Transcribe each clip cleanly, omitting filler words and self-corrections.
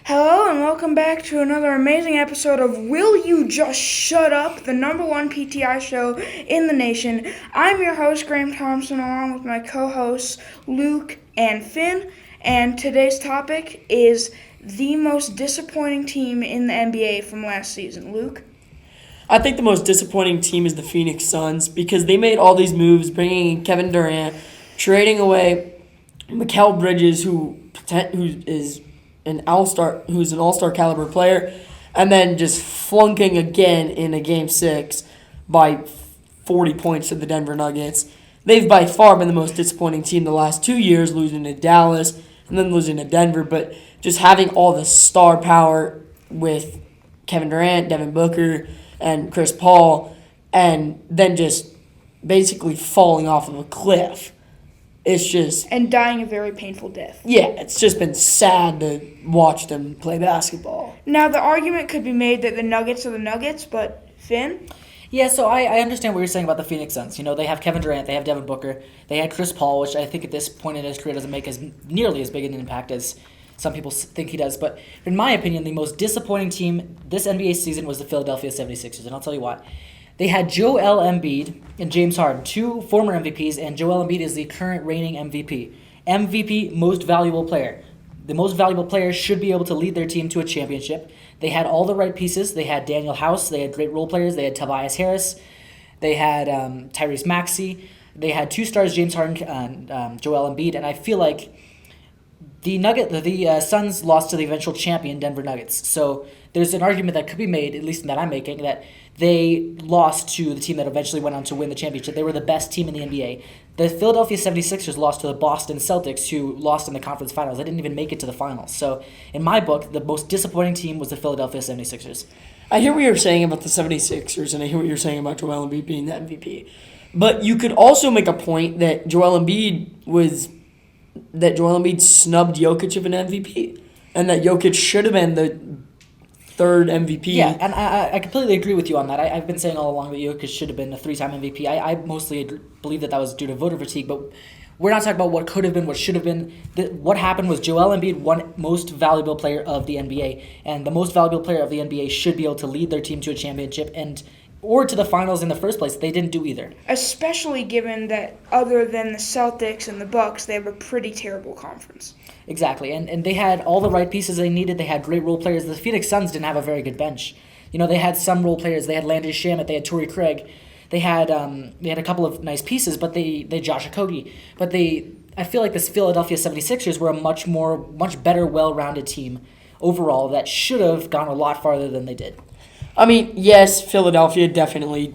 Hello and welcome back to another amazing episode of Will You Just Shut Up, the number one PTI show in the nation. I'm your host, Graham Thompson, along with my co-hosts, Luke and Finn. And today's topic is the most disappointing team in the NBA from last season. Luke? I think the most disappointing team is the Phoenix Suns because they made all these moves, bringing in Kevin Durant, trading away Mikal Bridges, who is an all-star caliber player, and then just flunking again in a Game 6 by 40 points to the Denver Nuggets. They've by far been the most disappointing team the last 2 years, losing to Dallas and then losing to Denver, but just having all the star power with Kevin Durant, Devin Booker, and Chris Paul, and then just basically falling off of a cliff. It's just... And dying a very painful death. Yeah, it's just been sad to watch them play basketball. Now, the argument could be made that the Nuggets are the Nuggets, but Finn? Yeah, so I understand what you're saying about the Phoenix Suns. You know, they have Kevin Durant, they have Devin Booker, they had Chris Paul, which I think at this point in his career doesn't make nearly as big an impact as some people think he does. But in my opinion, the most disappointing team this NBA season was the Philadelphia 76ers, and I'll tell you why. They had Joel Embiid and James Harden, two former MVPs, and Joel Embiid is the current reigning MVP. MVP, most valuable player. The most valuable player should be able to lead their team to a championship. They had all the right pieces. They had Daniel House. They had great role players. They had Tobias Harris. They had Tyrese Maxey. They had two stars, James Harden and Joel Embiid. And I feel like the Suns lost to the eventual champion Denver Nuggets. So there's an argument that could be made, at least that I'm making, that they lost to the team that eventually went on to win the championship. They were the best team in the NBA. The Philadelphia 76ers lost to the Boston Celtics, who lost in the conference finals. They didn't even make it to the finals. So in my book, the most disappointing team was the Philadelphia 76ers. I hear what you're saying about the 76ers, and I hear what you're saying about Joel Embiid being the MVP. But you could also make a point that Joel Embiid snubbed Jokic of an MVP, and that Jokic should have been the third MVP. Yeah, and I completely agree with you on that. I've been saying all along that Jokic should have been a three-time MVP. I mostly believe that was due to voter fatigue, but we're not talking about what could have been, what should have been. What happened was Joel Embiid won most valuable player of the NBA, and the most valuable player of the NBA should be able to lead their team to a championship or to the finals in the first place. They didn't do either. Especially given that other than the Celtics and the Bucks, they have a pretty terrible conference. Exactly, and they had all the right pieces they needed. They had great role players. The Phoenix Suns didn't have a very good bench. You know, they had some role players. They had Landry Shamet. They had Torrey Craig. They had a couple of nice pieces, but they Josh Okogie. But I feel like this Philadelphia 76ers were a much better, well-rounded team overall that should have gone a lot farther than they did. I mean, yes, Philadelphia definitely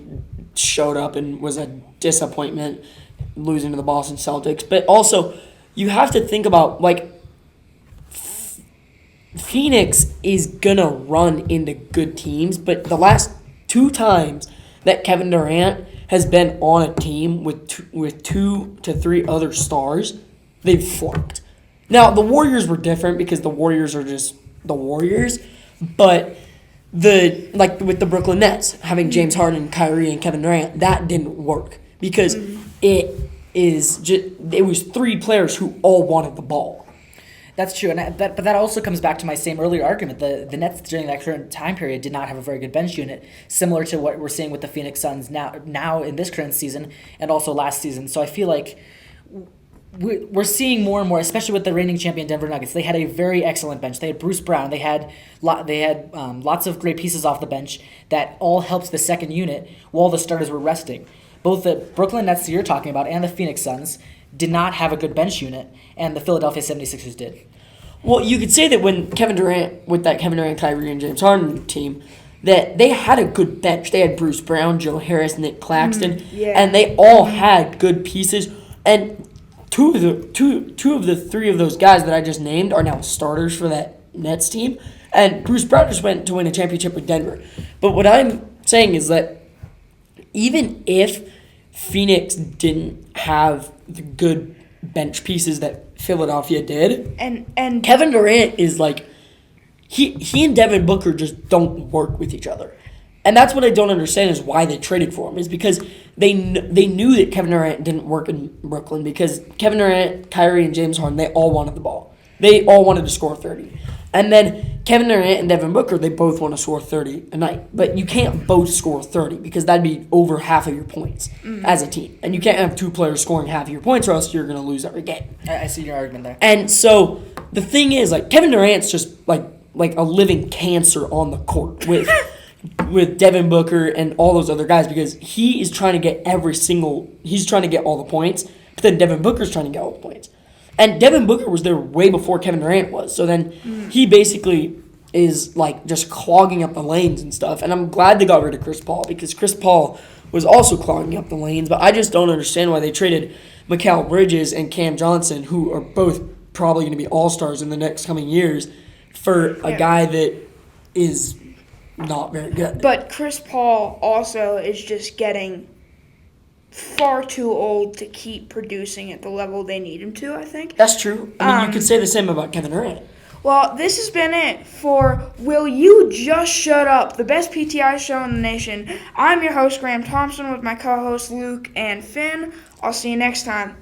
showed up and was a disappointment losing to the Boston Celtics. But also, you have to think about, like, Phoenix is going to run into good teams, but the last two times that Kevin Durant has been on a team with two to three other stars, they've flunked. Now, the Warriors were different because the Warriors are just the Warriors, but with the Brooklyn Nets, having James Harden, Kyrie, and Kevin Durant, that didn't work because it was three players who all wanted the ball. That's true, but that also comes back to my same earlier argument. The Nets during that current time period did not have a very good bench unit, similar to what we're seeing with the Phoenix Suns now in this current season and also last season. So I feel like we're seeing more and more, especially with the reigning champion Denver Nuggets. They had a very excellent bench. They had Bruce Brown. They had lots of great pieces off the bench that all helped the second unit while the starters were resting. Both the Brooklyn Nets that you're talking about and the Phoenix Suns did not have a good bench unit, and the Philadelphia 76ers did. Well, you could say that with that Kevin Durant, Kyrie, and James Harden team, that they had a good bench. They had Bruce Brown, Joe Harris, Nick Claxton, and they all had good pieces. And two of the three of those guys that I just named are now starters for that Nets team. And Bruce Brown just went to win a championship with Denver. But what I'm saying is that even if Phoenix didn't have the good bench pieces that Philadelphia did, and Kevin Durant is like he and Devin Booker just don't work with each other. And that's what I don't understand is why they traded for him, is because they knew that Kevin Durant didn't work in Brooklyn because Kevin Durant, Kyrie, and James Harden, they all wanted the ball. They all wanted to score 30. And then Kevin Durant and Devin Booker, they both want to score 30 a night. But you can't both score 30 because that'd be over half of your points as a team. And you can't have two players scoring half of your points or else you're going to lose every game. I see your argument there. And so the thing is, like, Kevin Durant's just like a living cancer on the court with Devin Booker and all those other guys because he is trying to get he's trying to get all the points, but then Devin Booker's trying to get all the points. And Devin Booker was there way before Kevin Durant was. So then he basically is like just clogging up the lanes and stuff. And I'm glad they got rid of Chris Paul because Chris Paul was also clogging up the lanes, but I just don't understand why they traded Mikal Bridges and Cam Johnson, who are both probably going to be all-stars in the next coming years, for a guy that is not very good. But Chris Paul also is just getting far too old to keep producing at the level they need him to, I think. That's true. I mean, you could say the same about Kevin Durant. Well, this has been it for Will You Just Shut Up, the best PTI show in the nation. I'm your host, Graham Thompson, with my co-hosts Luke and Finn. I'll see you next time.